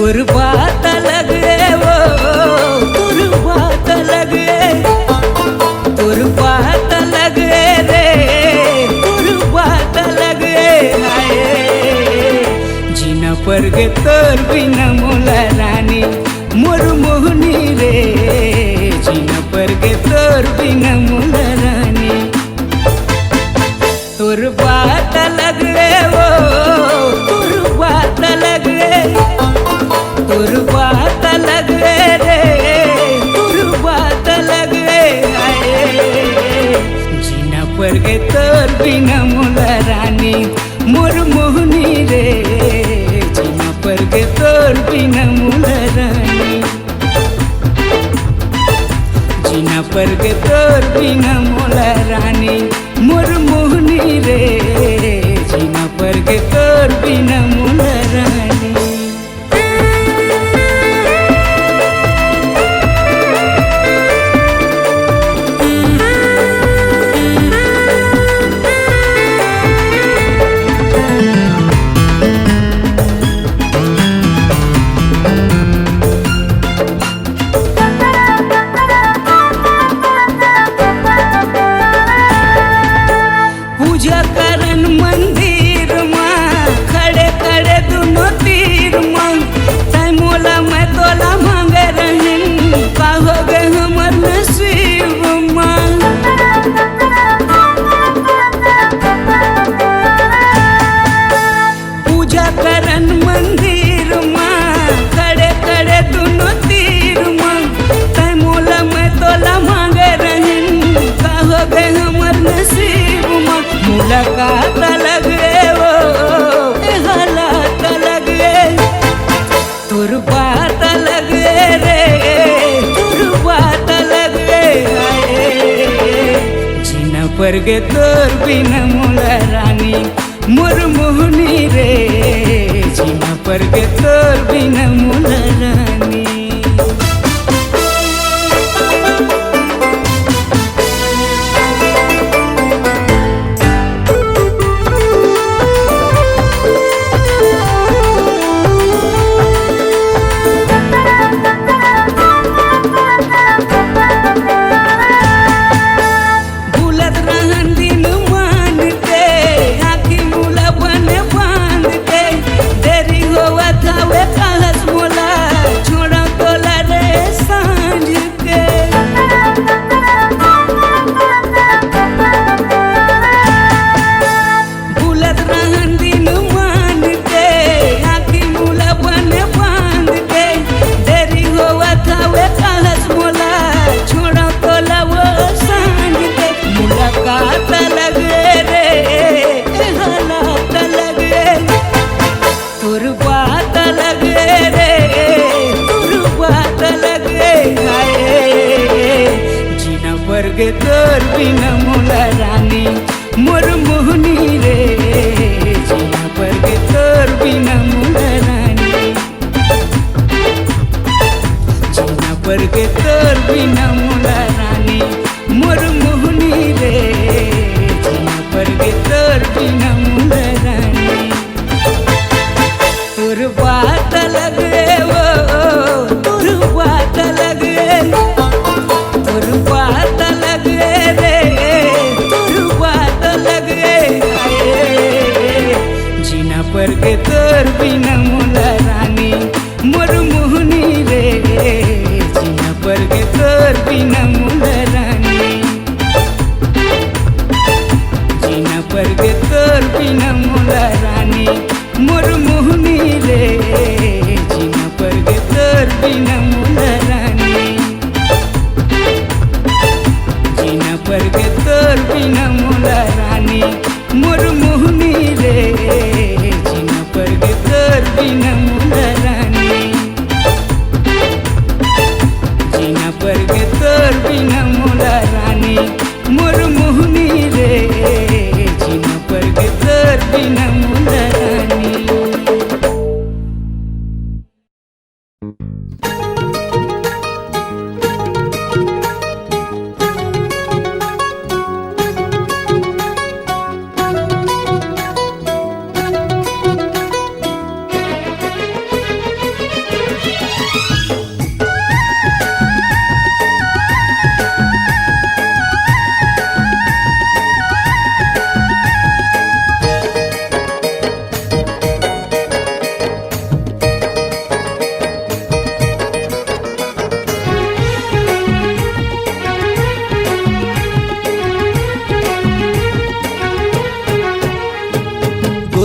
तोर बात लगे वो तोर बात लगे तोर बात लगे रे तोर बात लगे हाय जीना पर गे तोर बिना मोला रानी मोर मोहनी रे जीना पर गे तोर बिना मोला रानी तोर बात लगे वो तोर बात लगे तोर बात लगे रे तोर बात लगे जीना पर गे तोर बिना मोला रानी मोर मोहनी रे जीना पर गे तोर बिना मोला रानी जीना पर गे तोर बिना मोला रानी मोर मोहनी रे जीना पर गे तोर बिना मोला रानी पूजा करन मंदिर माँ खड़े खड़े दोनों तीर माँ तै मोला मैं तोला मांगे रहन का हो गए हमर नसीब माँ पूजा करन मंदिर माँ खड़े खड़े दोनों तीर माँ तै मोला मैं तोला मांगे रहन का हो गए हमर नसीब माँ मुलाकात लगे वो हालात लगे तोर बात लगे रे तोर बात लगे जीना पर गे तोर बिना मोला रानी मोर मोहनी रे जीना पर गे तोर बिना मोला रानी पर गे तोर बिना मोला रानी मोर मोहनी रे जीना पर गे तोर बिना मोला रानी जीना पर गे तोर बिना मोला रानी मोर मोहनी रे जीना पर गे तोर बिना मोला रानी तोर बात लगे वो तोर बात लगे तोर बात लगे रे तोर बात लगे जीना पर गे तोर बिना मोला रानी मोर मोहनी रे जीना पर गे तोर बिना मोला रानी जीना पर गे तोर बिना मोला रानी मोर मोहनी रे जीना पर गे तोर बिना मोला रानी जीना पर गे तोर बिना मोला रानी मोर मोहनी रे जीना पर गे तोर बिना मोला रानी जीना पर गे तोर बिना मोला रानी मोर मोहनी रे जीना पर गे तोर बिना मोला रानी।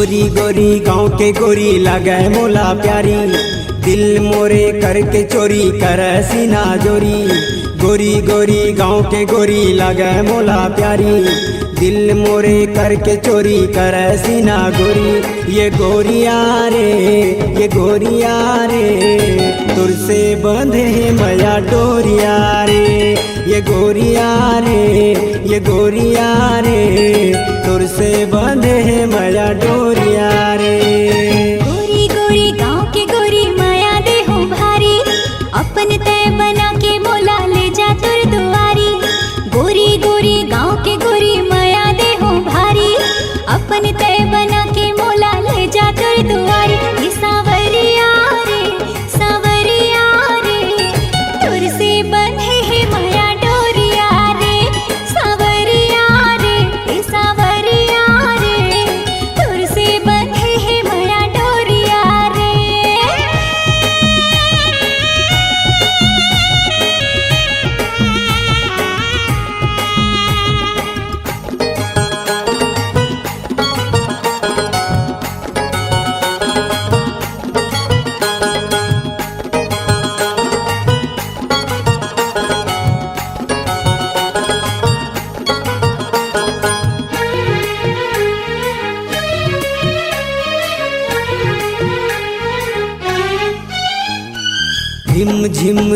गोरी गोरी गाँव के गोरी लगे मोला प्यारी, दिल मोरे करके चोरी कर सीना जोरी। गोरी गोरी गाँव के गोरी लगे मोला प्यारी, दिल मोरे करके चोरी कर सीना गोरी। ये गोरिया रे ये गोरिया रे तुर से बंधे मया डोरिया रे। ये गोरिया रे ये गोरिया रे तुर से बंधे मया डोरिया रे। गोरी गोरी गाँव के गोरी माया दे हो भारी, अपन तय बना के मोला ले जा तुर दुआरी। गोरी गोरी गाँव के गोरी माया दे हो भारी, अपन तय बना के मोला ले जा तुर दुआरी। ये सावरिया रे तुर से बंधे है माया डोरिया रे। सावरिया रे तुर से बंधे है माया डोरिया रे।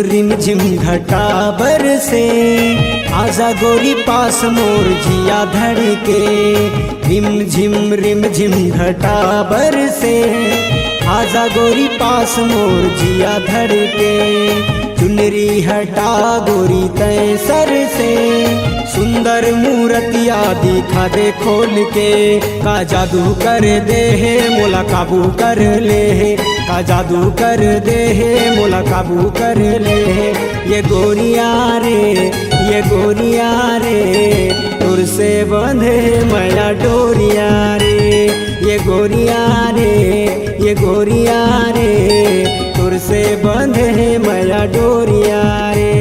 रिम झिम घटा बरसे, आजा गोरी पास मोर जिया धड़के। रिम झिम घटा बरसे, आजा गोरी पास मोर जिया धड़के। चुनरी हटा गोरी तय सर से, सुंदर मूर्तिया दिखा दे खोल के। का जादू कर दे है मोला काबू कर ले है, का जादू कर दे है मोला काबू कर ले है। ये गोरिया रे तुर से बंधे मया डोरिया रे। ये गोरिया रे तुर से बंधे मया डोरिया रे।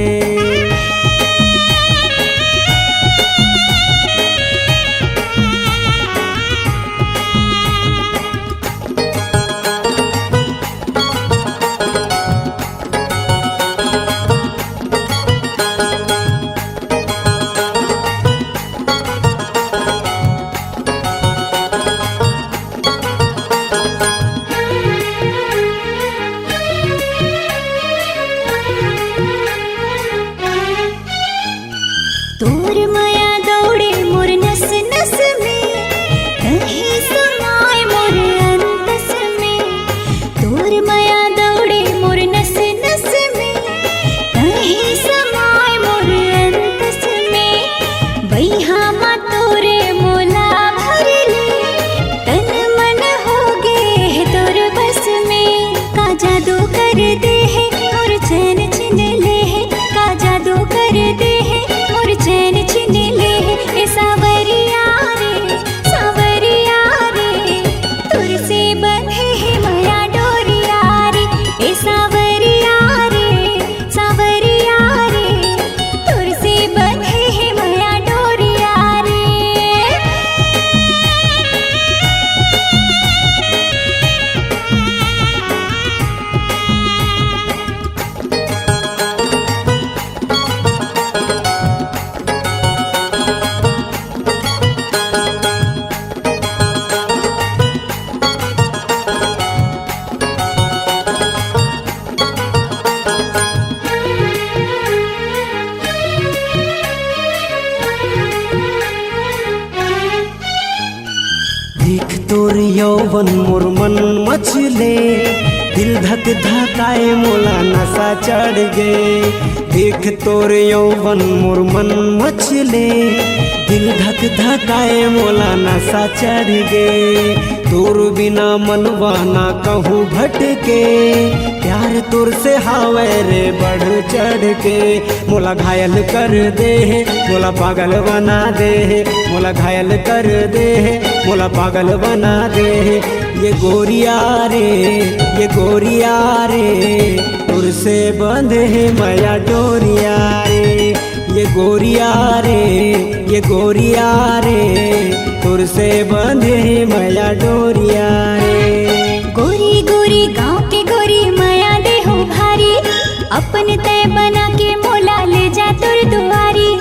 तोर माया दौड़े मोर नस नस में, कहीं समाए मोर अंतस में। तोर माया दौड़े मोर नस नस में, कहीं समाए मोर अंतस में। बैहा मा तोरे मोला भर ले, तन मन हो गे है तोर बस में। का जादू कर दे है मोर चैन छिन ले है, का जादू कर दे है मोर चैन छिन ले है। ए सावरिया रे तुर से बंधे है माया डोरिया रे। ए सावरिया रे तुर से बंधे है माया डोरिया रे। देख तोर यौवन मोर मन मचले, दिल धक धकाए मोला नशा चढ़ गे। देख तोर यौवन मोर मन मचले, दिल धक धकाए मोला नशा चढ़ गे। तोर बिना मनवा ना कहूँ भटके, प्यार तोर से हावे रे बढ़ चढ़ के। मोला घायल कर दे है मोला पागल बना दे है, मोला घायल कर दे है मोला पागल बना दे है। ये गोरिया रे तुर से बंधे है माया डोरिया रे। ये गोरिया रे, ये गोरिया रे, तुर से बंधे मैया डोरिया रे। गोरी गोरी गाँव के गोरी माया दे हो भारी, अपन तय बना के मोला ले जा तुर दुआरी।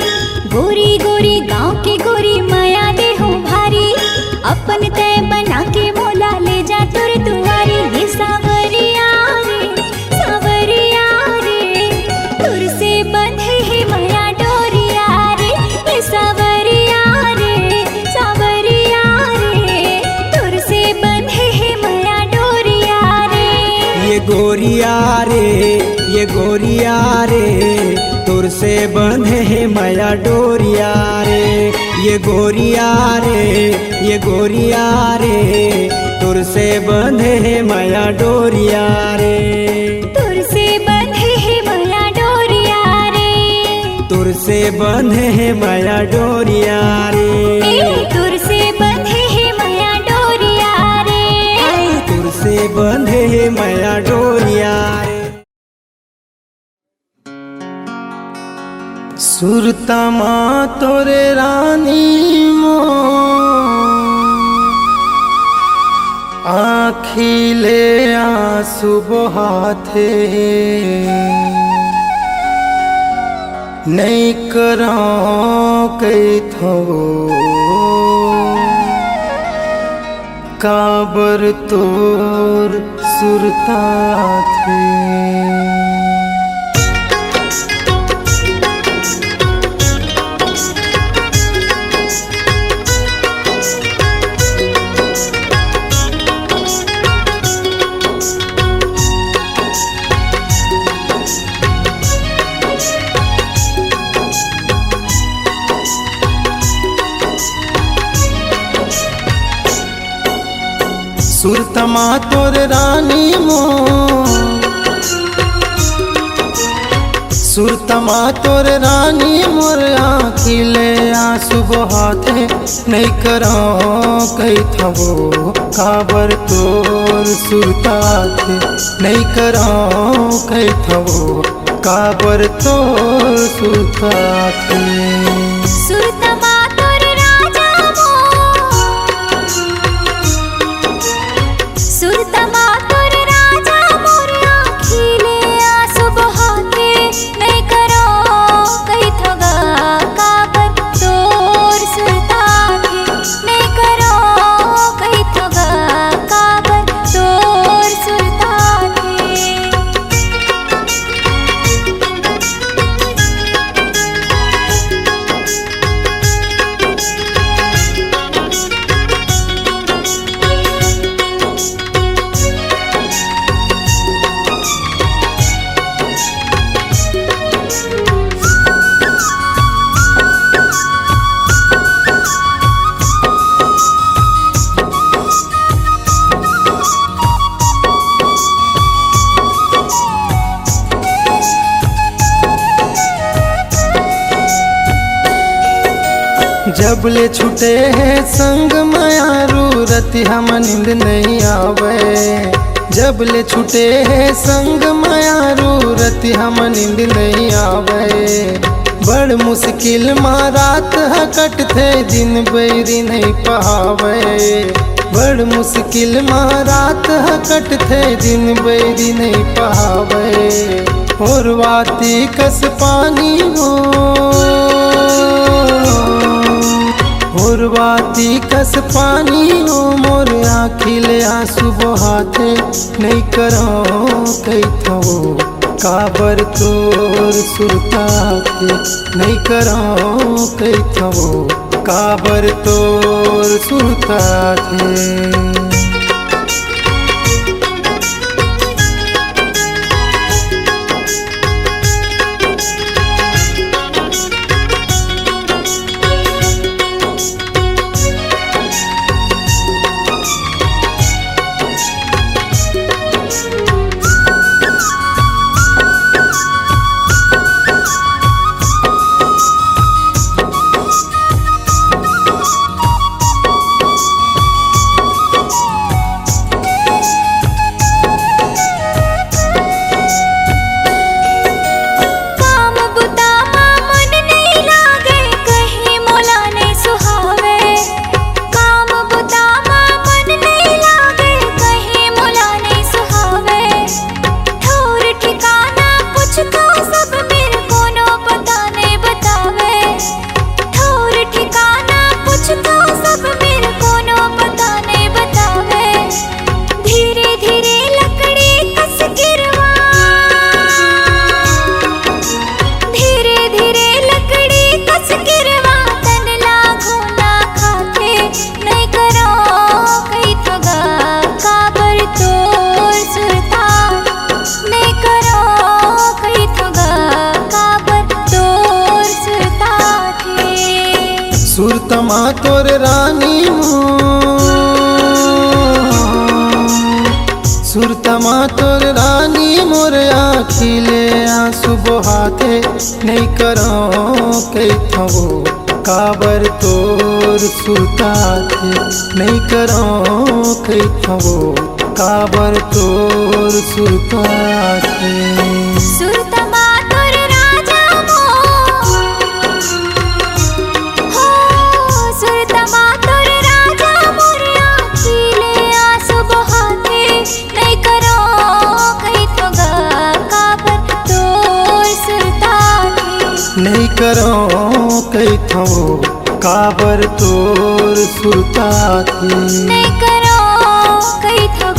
गोरी गोरी गाँव के गोरी माया दे हो भारी, अपन तय बना के मोला ले जा तुर दुआरी। ये सावरिया रे, सावरिया रे, तुर से बंधे है माया डोरिया रे। ये सावरिया रे, सावरिया रे, तुर से बंधे है माया डोरिया रे। ये गोरिया रे, ये गोरिया रे, तुर से बंधे है माया डोरिया रे। ये गोरिया रे, ये गोरिया रे, तुर से बंधे है माया डोरिया रे। तुर से बंधे है माया डोरिया रे। तुर से बंधे है माया डोरिया रे। तुर से बंधे है माया डोरिया रे। तुर से बंधे है माया डोरिया रे। सुरता माँ तोरे रानी मो, आखिले आंसू बहाते, नहीं करा कई थो काबर तोर सुरता थे। सुरतमा तोर रानी मो, सुरतमा तोर रानी मोर, आखिले आंसू बहाते, नहीं करो कई थवो काबर तोर सुरता थे। नहीं करो कई थवो काबर तोर सुरता थे। सुरतमा तोर राजा मोर, सुरतमा तोर राजा मोर, आखिले आंसू बहाते, नहीं करो कई थगा काबर तोर सुरता थे। नहीं करो कई थगा काबर तोर सुरता थे। जब ले छूटे है संग मायारू, रति हम नींद नहीं आवे। जब ले छूटे है संग मायारू, रति हम नींद नहीं आवे। बड़ मुश्किल माँ रात है कटथे, दिन बैरी नहीं पहावे। बड़ मुश्किल माँ रात है कटथे, दिन बैरी नहीं पहावे। और वाती कस पानी हो, उर्वाती कस पानी हो, मोर आखिले आंसू बहाते, नहीं करो कई थो काबर तोर सुरता थे। नहीं करो कई थो काबर तोर सुरता थे। अखिले आंसू बहाते नहीं करो कैथवो काबर तोर सुरताते नहीं करो कैथवो काबर तोर सुरताते सुरतमा तोर राजा हो सुरतमा तोर राजा मोरिया खिले आंसू बहाते नहीं करो कहीं तो काबर तोर सुरताते नहीं करो कैथवो काबर तोर सुरताते नहीं करो कहीं तो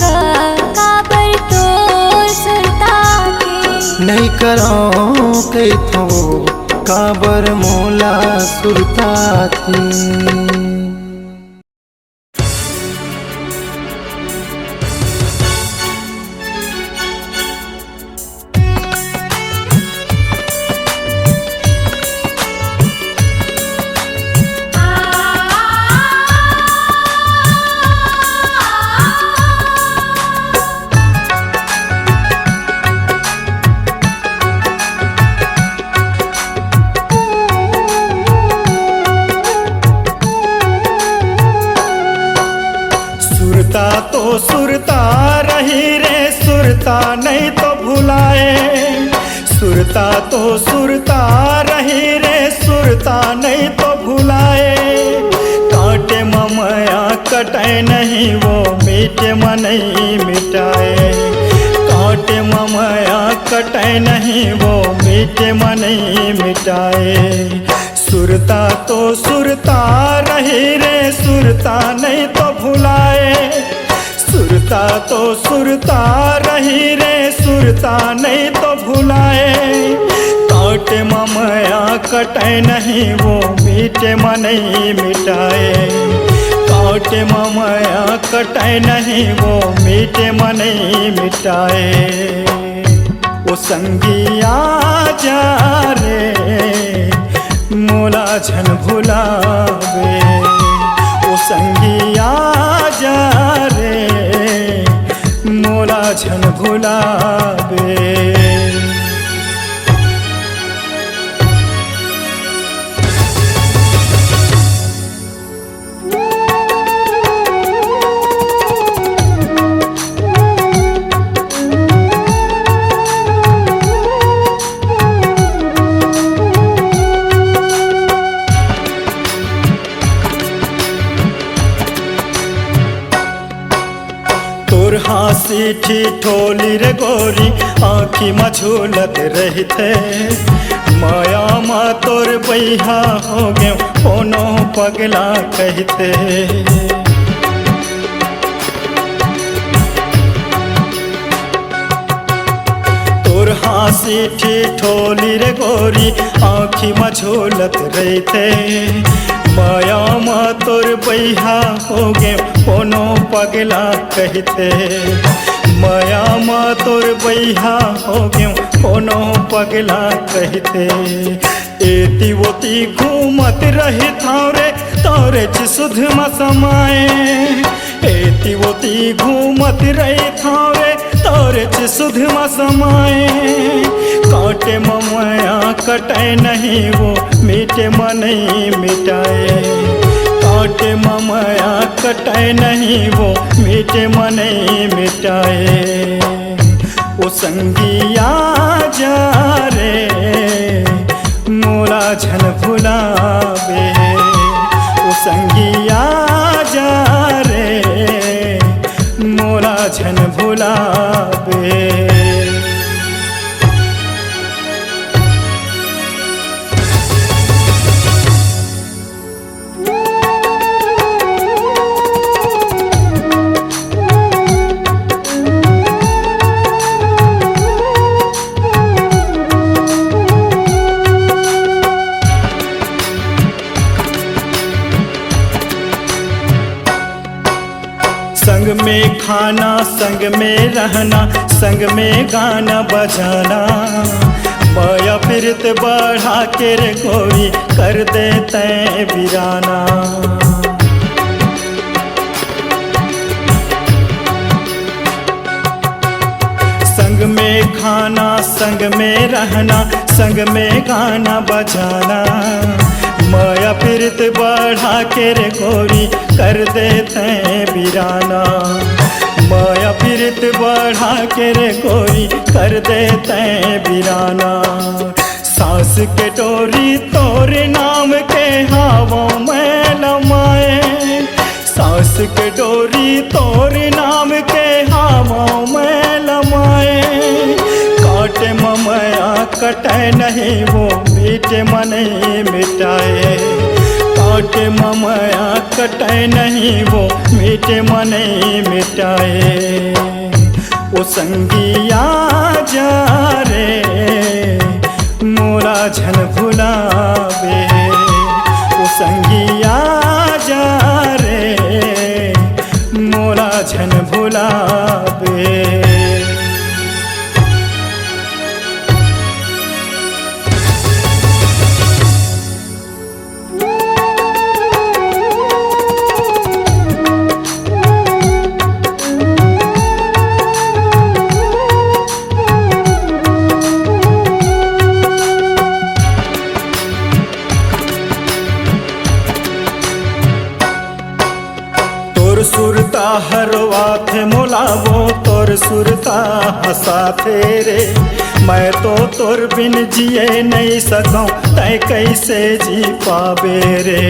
काबर तोर सुरताते नहीं करो कैथवो काबर मोला सुरताते सुरता तो सुरता रही रे सुरता नहीं तो भुलाए सुरता तो सुरता रही रे सुरता नहीं तो भुलाए कांटे ममया कटे नहीं वो मीठे मन नहीं मिटाए कांटे ममया कटे नहीं वो मीठे मन नहीं मिटाए सुरता तो सुरता रही रे सुरता नहीं तो भुलाए सुरता तो सुरता रही रे सुरता नहीं तो भुलाए कांटे ममया कटे नहीं वो मीठे मन नहीं मिटाए कांटे ममया कटे नहीं वो मीठे मन नहीं मिटाए वो संगिया जा रे मोला झन भुलावे ओ संगिया जा रे मोला झन भुलावे हाँसी ठिठोली रे गोरी आँखी मझूलत रही थे माया माँ तोर बैहा हो गए कोनो पगला कहते तोर हाँसी ठिठोली रे गोरी आँखी मझूलत रही थे माया माँ तोर बैहा हो गए कोनो पगला कहते माया माँ तोर बैहा हो गए कोनो पगला कहते एती वोती घूमत रही थारे तोरे सुध म समाए एती वोती घूमत रही थारे तोरे सुध म समाए कांटे ममया कटे नहीं वो मीठे मन नहीं मिटाए कांटे ममया कटे नहीं वो मीठे मन नहीं मिटाए वो संगिया जा रे मोला झन भुलावे वो संगिया जा रे मोला झन भुलावे संग में खाना संग में रहना संग में गाना बजाना माया फिरत बढ़ा के रे गोरी कर देते वीराना संग में खाना संग में रहना, संग में गाना बजाना। माया पीरत बढ़ा के रे गोरी कर देते वीराना। माया पीरत बढ़ा के रे गोरी कर देते वीराना। सांस के डोरी तोरे नाम के हवाओं में लमाए। सांस के डोरी तोरे नाम के हवाओं में लमाए। काटे ममया कटे नहीं वो मीठे मन मिटाए। काटे ममया कटे नहीं वो मीठे मन मिटाए। ओ संगिया जा रे मोरा झन भुलावे। ओ संगिया जा रे मोरा झन भुलावे। सुरता हरवा थे मोलावो तोर सुरता हंसा थे रे। मैं तो तोर बिन जिए नहीं सकूं तै कैसे जी पावे रे।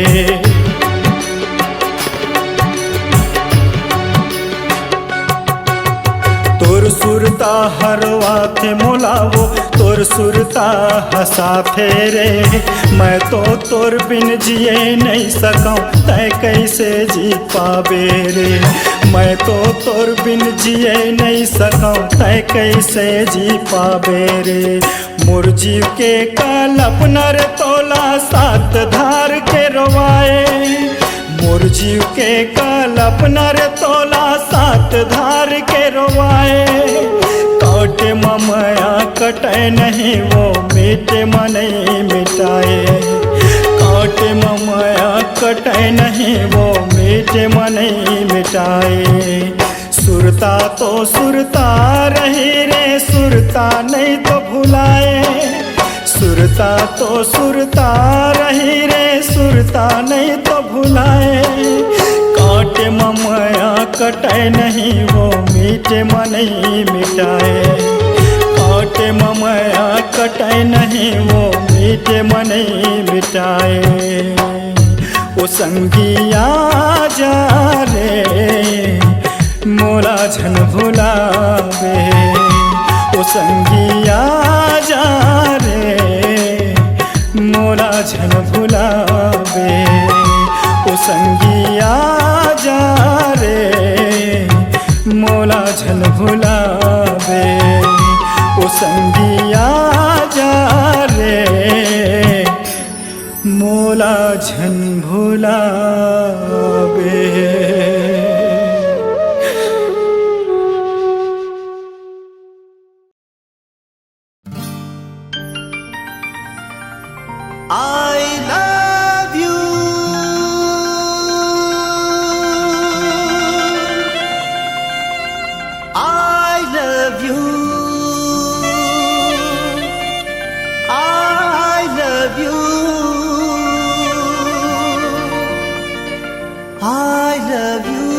तोर सुरता हरवा थे मोलावो तोर सुरता हंसा थे रे। मैं तो तोर बिन जिए नहीं सकूं तै कैसे जी पावे रे। मैं तो तोर बिन जिए नहीं सकूं तै कैसे जी पावे रे। मोर जीव के कल्पना रे तोला सात धार के रोवाए। मोर जीव के कल्पना रे तोला सात धार के रोवाए। काटे ममया कटे नहीं वो मीठे मन मिटाए। काटे ममया कटे नहीं वो मीठे मन मिटाए। सुरता तो सुरता रही रे सुरता नहीं तो भुलाए। सुरता तो सुरता रही रे सुरता नहीं तो भुलाए। काटे ममया कटे नहीं वो मीठे मन मिटाए। काटे ममया कटे नहीं वो मीठे मन मिटाए। ओ संगिया जा रे मोरा झन भुलावे। ओ संगिया जा रे मोरा झन भुलावे। ओ संगिया जा रे मोरा झन भुलावे। ओ संगिया जा रे मोला झन भुलावे। I love you. I love you. I love you. I love you.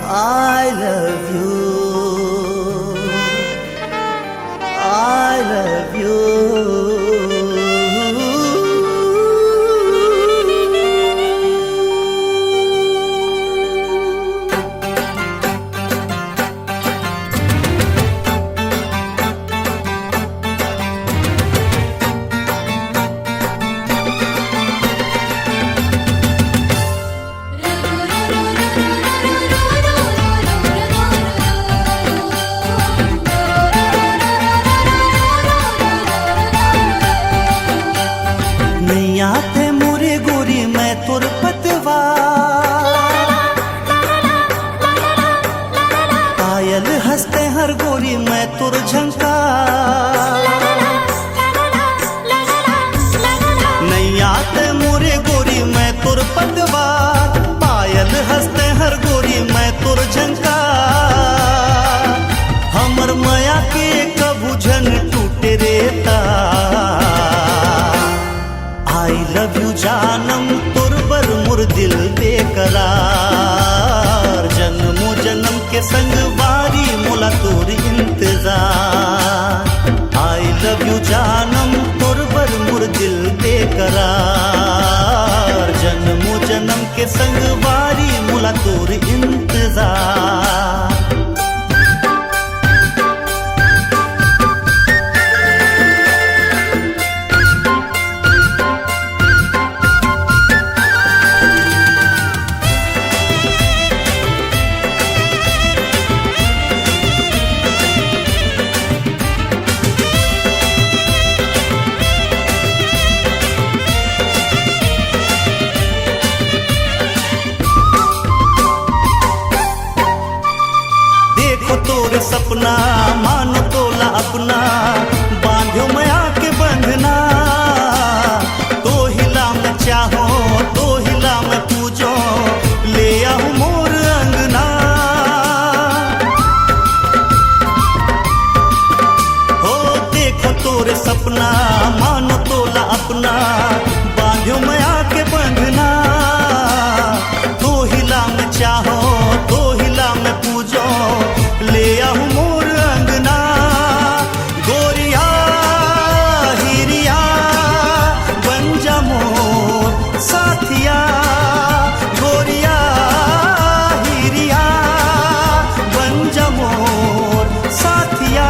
I love you. I love you. नैया थे मोरे गोरी मैं तोर पतवा। पायल हंसते हर गोरी मैं तोर झंका। नैया थे मोरे गोरी मैं तोर पतवा। पायल हंसते हर गोरी मैं तोर झंका। तुरबर मुर दिल बेकरार जन्मो जन्म के संग बारी मोला तोर इंतजार आई लव यू जानम तुरबर मुर दिल बेकरार जन्मो जन्म के संग बारी मोला तोर इंतजार सपना मानो तोला अपना बांध्यो मया के बंधना तो हिला मैं चाहो तो हिला मैं पूजो ले आऊं मोर अंगना हो देखो तोरे सपना मानो तोला अपना बांध्यो मया के बंधना तो हिला मैं चाहो तो हिला मैं पूजो ले आऊं मोर अंगना गोरिया हीरिया बन जा मोर साथिया गोरिया हीरिया बन जा मोर साथिया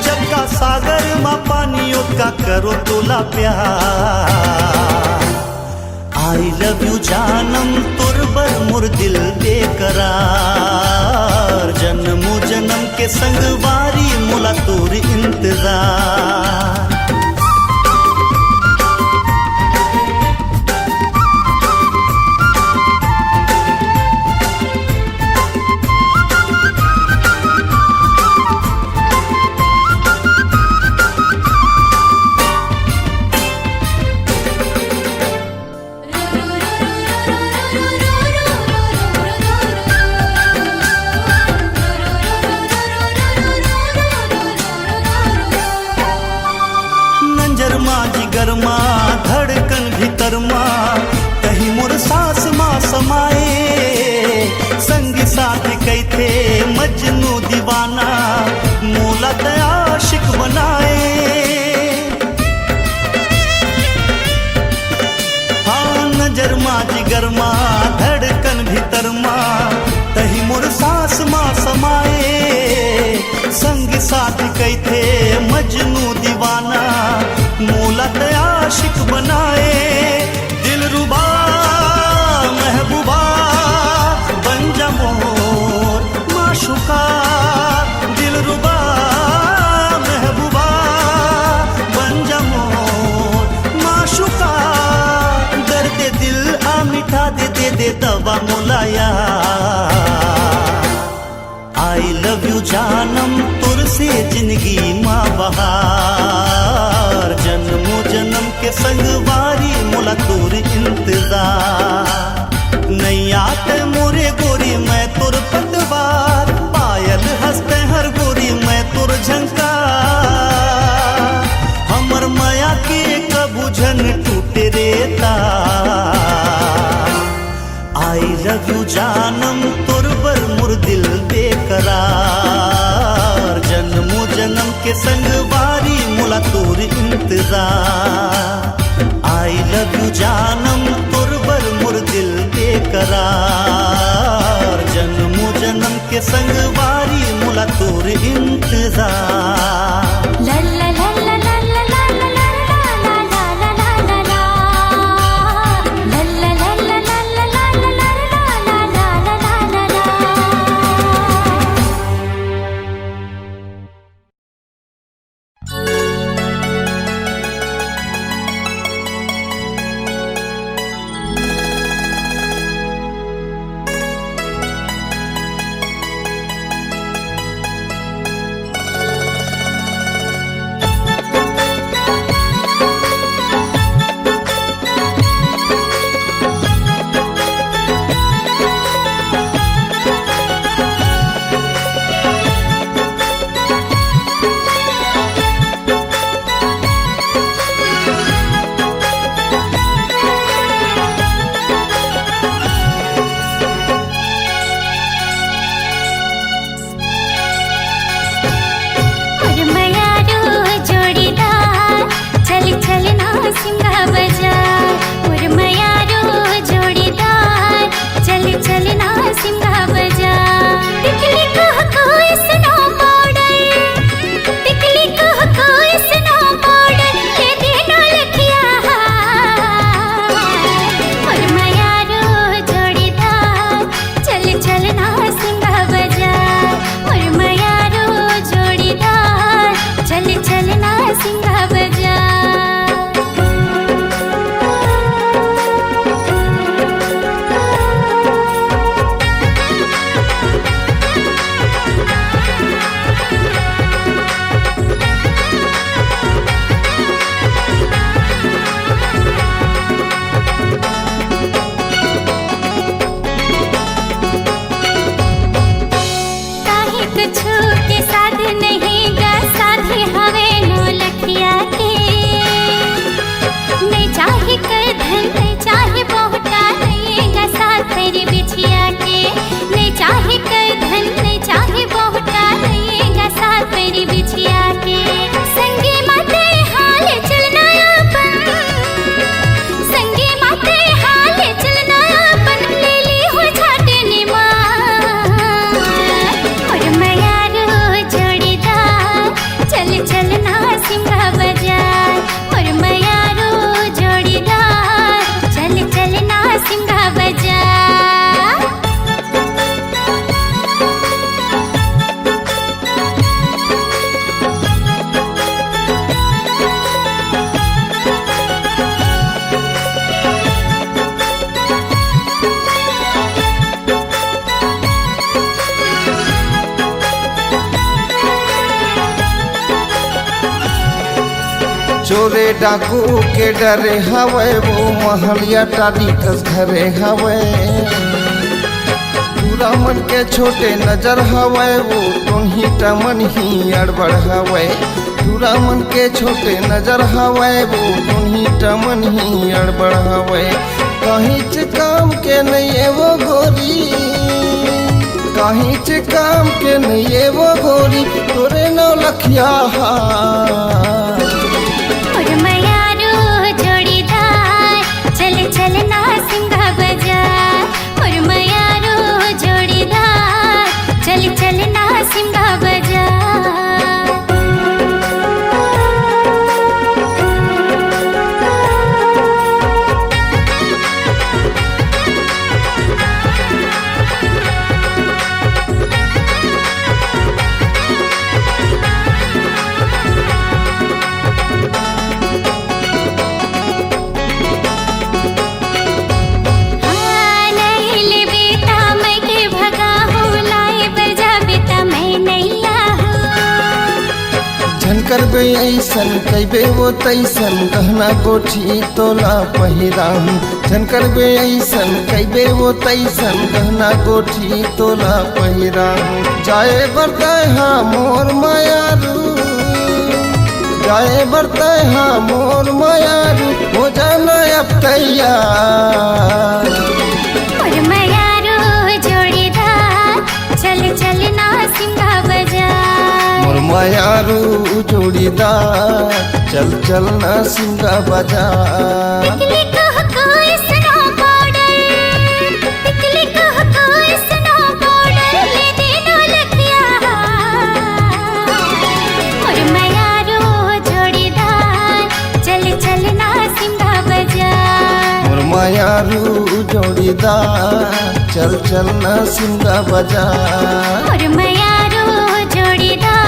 जग का सागर मा पानियों का करो तोला प्यार आई लव यू जानम तुरबर मुर दिल बेकरार जन्मो जन्म के संग वारी मोला तोर इंतजार गरमा धड़कन भीतर माँ कहीं मोर सास माँ समाए संगी साथ कई थे मजनू दीवाना मोला आशिक बनाए हाँ नजर माँ जिगर माँ धड़कन भीतर माँ कहीं मोर सास माँ समाए संगी साथ कई थे मजनू दीवाना मोला आशिक बनाए दिलरुबा महबूबा बन जा मोर माशुका दिलरुबा महबूबा बन जा मोर माशुका दर्द दिल आ मिठा दे दे दे दवा मोलाया आई लव यू जानम तुर से जिंदगी माँ बहार जन्मो जन्म के संग वारी मोला तोर इंतजार नहीं आते मोरे गोरी मैं तुर पतवार पायल हंसते हर गोरी मैं तुर झंकार हमर माया के कबूझन टूटे रेता आई लव यू जानम तुरबर मुर दिल बेकरार जन्मो जन्म के संग वारी मोला तोर इंतजार आई लव यू जानम तुरबर मुर दिल बेकरार जन्मो जन्म के संग वारी मोला तोर इंतजार ला ला ला ला ला ला ला ला ला ला ला ला ला ला चोरे डाकू के डरे हवे वो महलिया टाली कस घरे हवे पूरा मन के छोटे नजर हवे वो टोनही टमन ही अड़बड़ हवे पूरा मन के छोटे नजर हवे वो टोनही टमन ही अड़बड़ हवे कहीं च काम के नहीं है वो गोरी कहीं च काम के नहीं है वो गोरी तोरे नौ लखिया और मयारो जोड़ीदार चल चल ना सिंगा बाजार और मयारो जोड़ीदार चल चल ना सिंगा बाजार करबे ऐसन कैबे वो तैसन गहना गोठी तोला पहिराम झन करबे ऐसन कैबे वो तैसन गहना गोठी तोला पहिराम जाए बरताए हाँ मोर मायारू जाए बरताए हाँ मोर मायारू हो जाना अब तैयार और मयारो जोड़ीदार चल चल ना सिंगा बाजार मोर मायारू जोड़ीदार चल चल ना सिंगा बाजार तितली कह कोई स्नो बॉर्डर तितली कह कोई स्नो बॉर्डर ले देनो लखिया और मयारो जोड़ीदार चल चल ना सिंगा बाजार मोर मायारू जोड़ीदार चल चल ना सिंगा बाजार और मयारो जोड़ीदार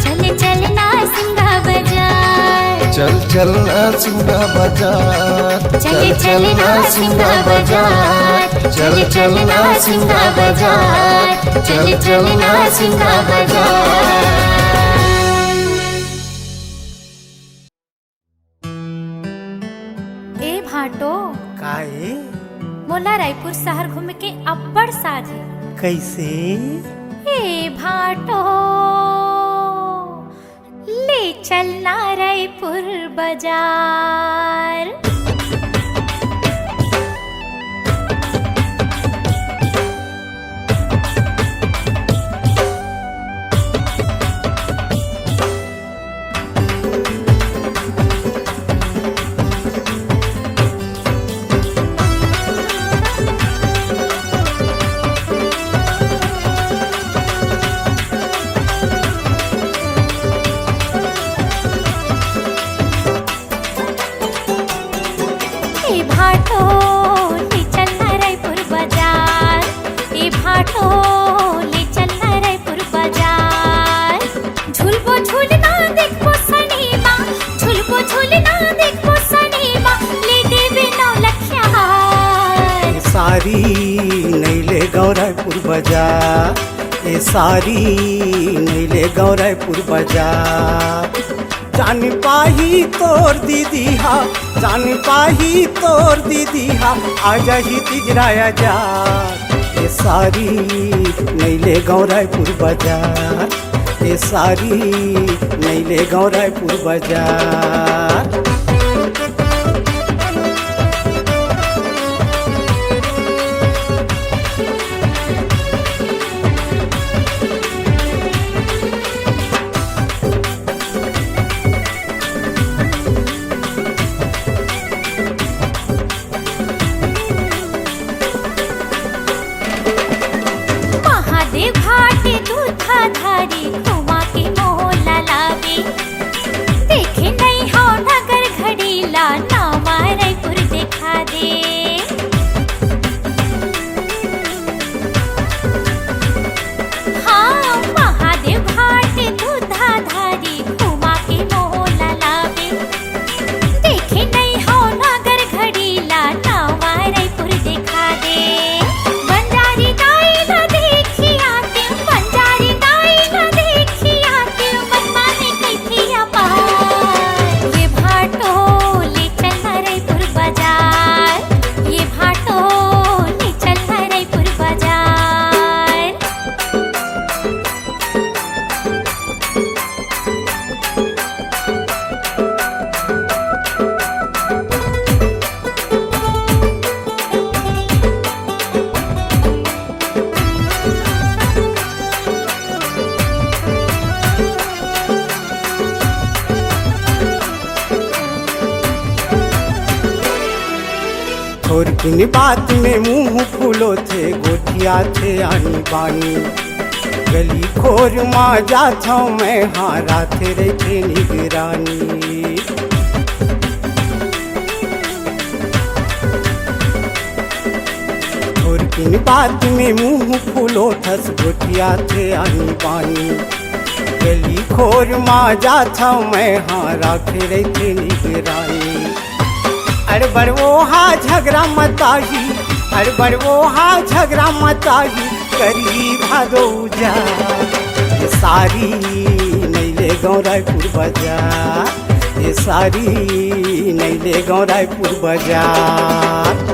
चल चल ना सिंगा बाजार चल चल ना सिंगा बाजार चल चल ना सिंगा बाजार चल चल ना सिंगा बाजार चल चल ना सिंगा बाजार ए भाटो काहे मोला रायपुर शहर घूमे के अब्बड़ साध है कैसे ए भाटो ले चलना रायपुर बाजार सारी नैले गौरायपुर बाजार ए सारी नैले गौरायपुर बाजार जान पाही तोर दीदी हा जान पाही तोर दीदी हा आजा ही तिजराया जा ए सारी नैले गौरायपुर बाजार ए सारी नैले गौरायपुर बाजार बंजारी दाई ना देखी थोर किन बात में मुंह फूलो थे गोटिया थे आनी बानी गली खोर माँ जाता मैं हारा थे रे निगरानी थोर किन बात में मुंह फूलो थस गोटिया थे आनी बानी गली खोर माँ जाता मैं हारा थे रे निगरानी अरे बड़वो हा झगड़ा मताही अरे बड़वो हा झगड़ा मताही करी भादो जा ये सारी नैले गाँव रायपुर बाजार ये सारी नैले गाँव रायपुर बाजार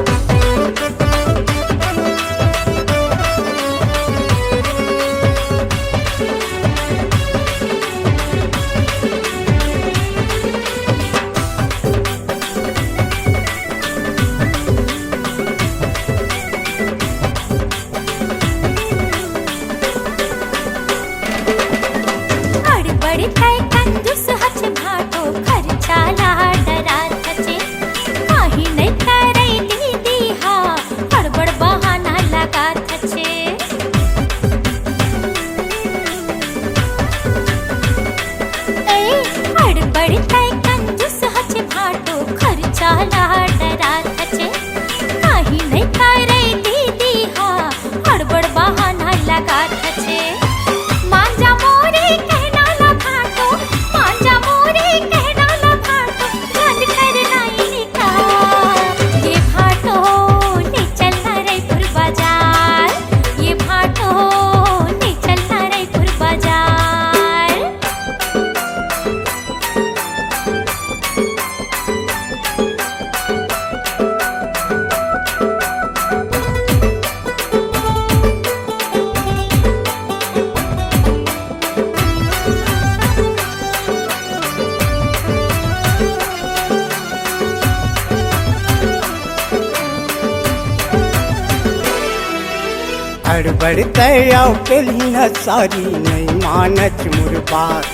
हड़बड़ते आओ पेली न सारी नहीं मानच मुरबात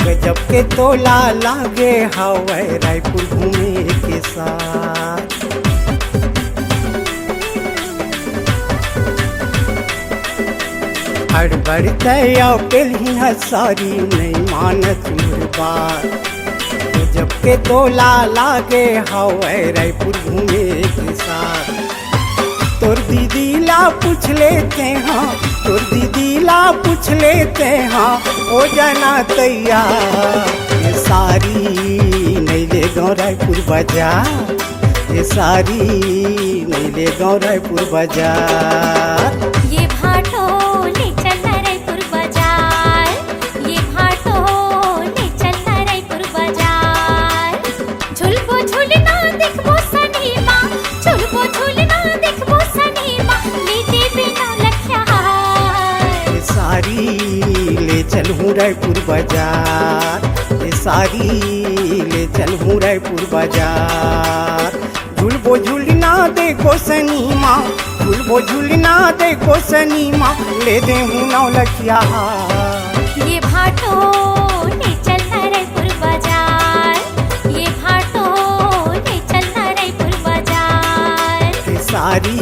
गजब के तोला लागे हवे रायपुर घूमे के साथ हड़बड़ते आओ पेली न सारी नहीं मानच मुरबात गजब के तोला लागे हवे रायपुर घूमे के साथ तोर दीदी ला पूछ लेते हाँ तोर दीदी ला पूछ लेते हाँ हो जाना तैयार ये सारी नैले गाँव रायपुर बाजार ये सारी नैले गाँव रायपुर बाजार ये भाटो ले चलना रायपुर बाजार ये भाटो ले चलना रायपुर बाजार झुलबो झुलना देखबो सनीमा झुलबो झुलना देखबो सनीमा लीते बिना लख्या ये सारी ले चल हूँ रायपुर बाजार ये सारी ले चल हूँ रायपुर बाजार झुलबो झुलना देखो सनीमा झुलबो झुलना देखो सनीमा ले दे हूँ नौ लखिया ये भाटो ले चलना रायपुर बाजार ये भाटो ले चलना रायपुर बाजार ये सारी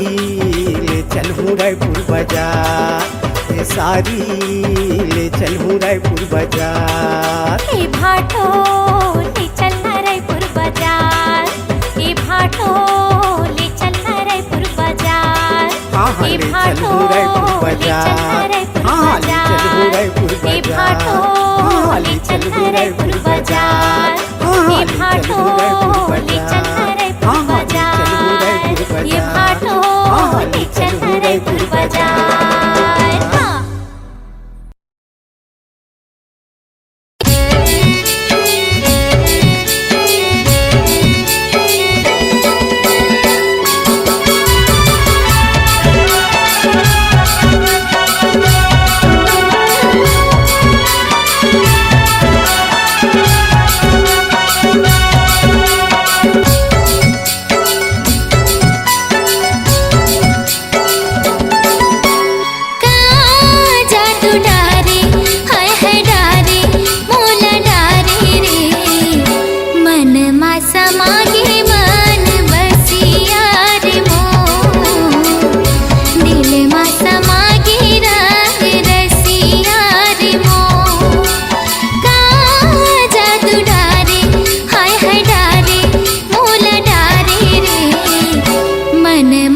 ले चल हूँ रायपुर बाजार ये सारी ले चल हूँ रायपुर बाजार ये भाटो ले चलना रायपुर बाजार ये भाटो ले चलना रायपुर बाजार हाँ ये ले चल भाटो हूँ रायपुर ले चलना बाजार हाँ ले चल हूँ रायपुर बाजार ये भाटो ले चलना रायपुर बाजार ये भाटो ले चलना रायपुर बाजार हाँ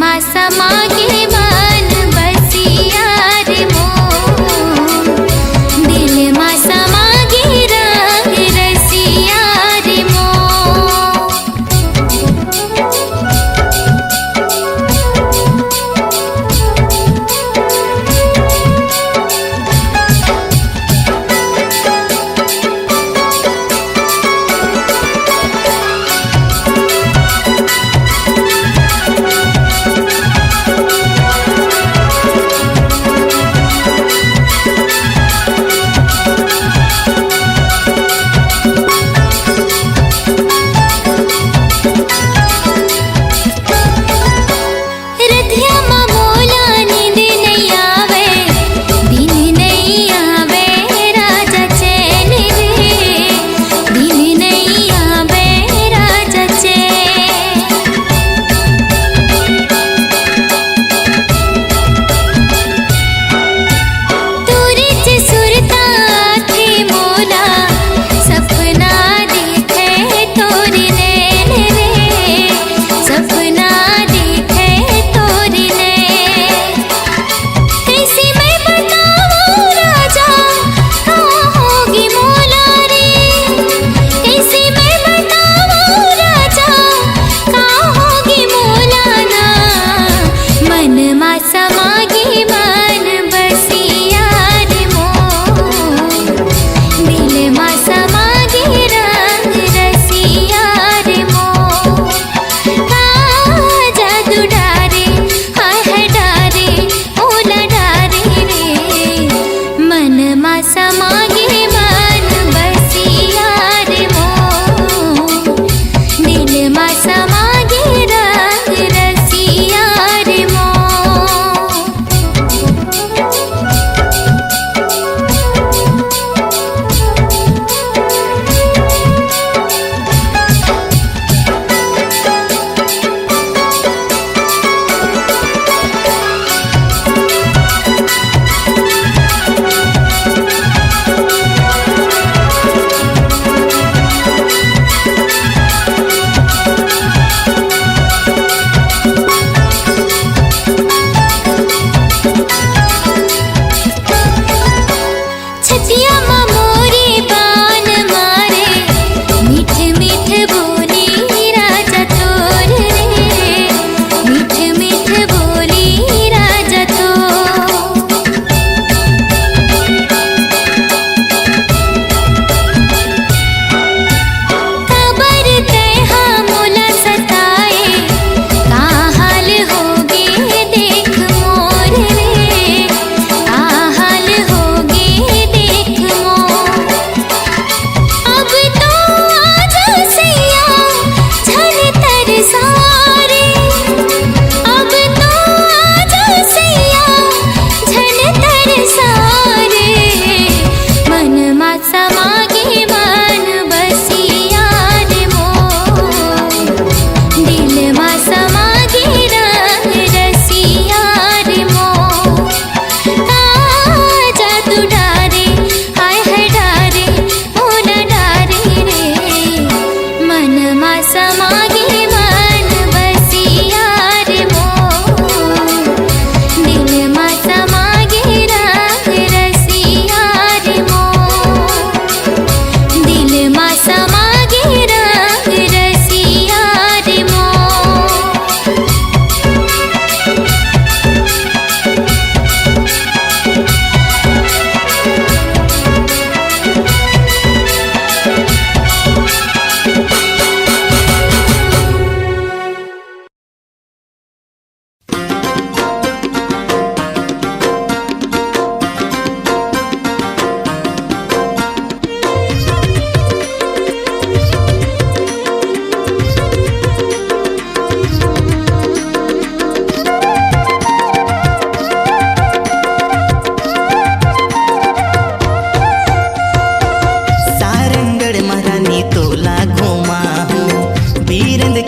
मा समागे मन बसिया रे मोर, दिल मा समागे रंग रसिया रे मोर।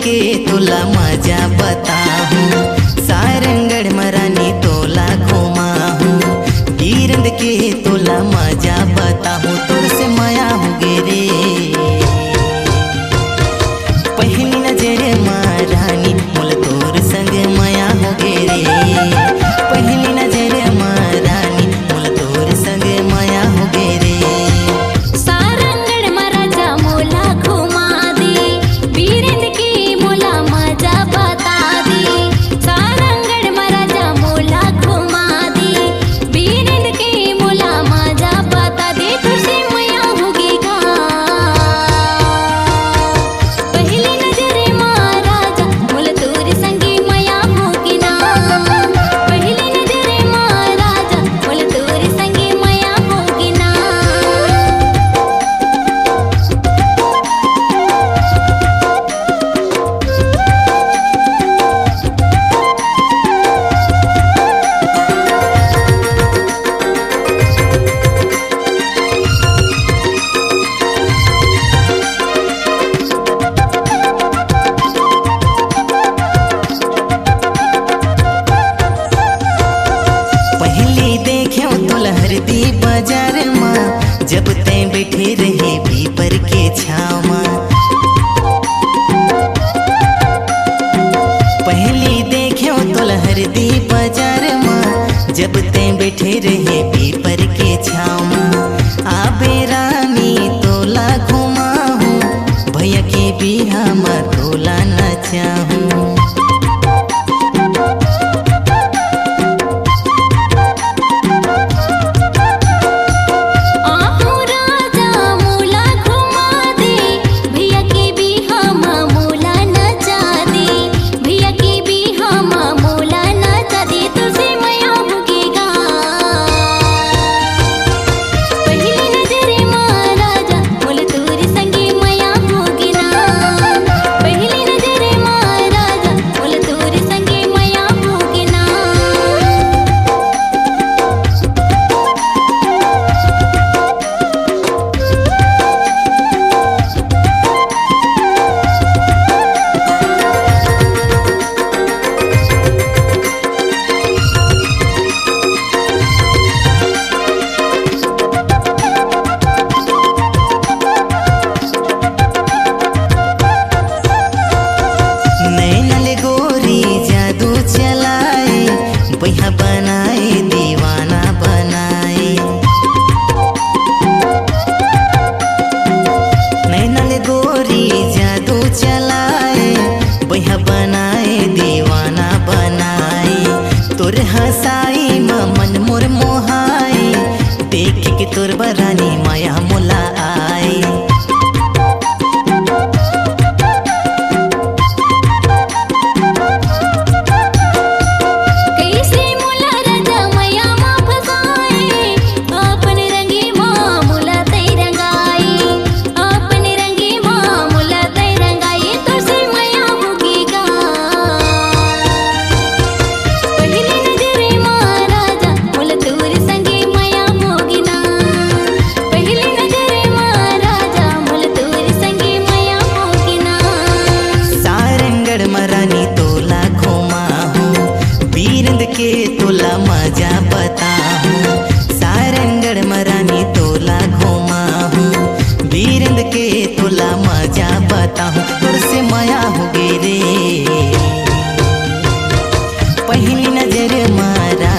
के तोला मजा बताहूँ, सारंगढ़ मरानी तोला घुमाहूँ, गिरंद के तोला मजा बताहूँ, तुझसे माया हो गे रे पहली नजर महारानी मोल तोर संग माया हो लहरदी बाजार माँ जब ते बैठे रहे पीपर के छाँव माँ आबे रानी तोला घुमा हूँ भैया के बिहा माँ तोला नचा हूँ हसाई मन मोर मोहाई देख के तोर बरानी माया मोला आई कैसे मोला राजा मैया माँ फसाए अपन रंगी माँ मोला तई रंगाई अपन रंगी माँ मोला तई रंगाई तो से मैया भूगेगा पहले नजरे माँ राजा मोला तोर संगे मैया भोगिना पहले नजरे माँ राजा मोला तोर संगे मैया भोगिना सारंगढ़ मरानी तोला घुमा हूँ बीरंद के तोला मजा बता हूँ सारंगढ़ मरानी तोला घुमा हूँ बीरंद के तोला मजा बता हूँ तोर से माया हो गे रे पहली नजर मारा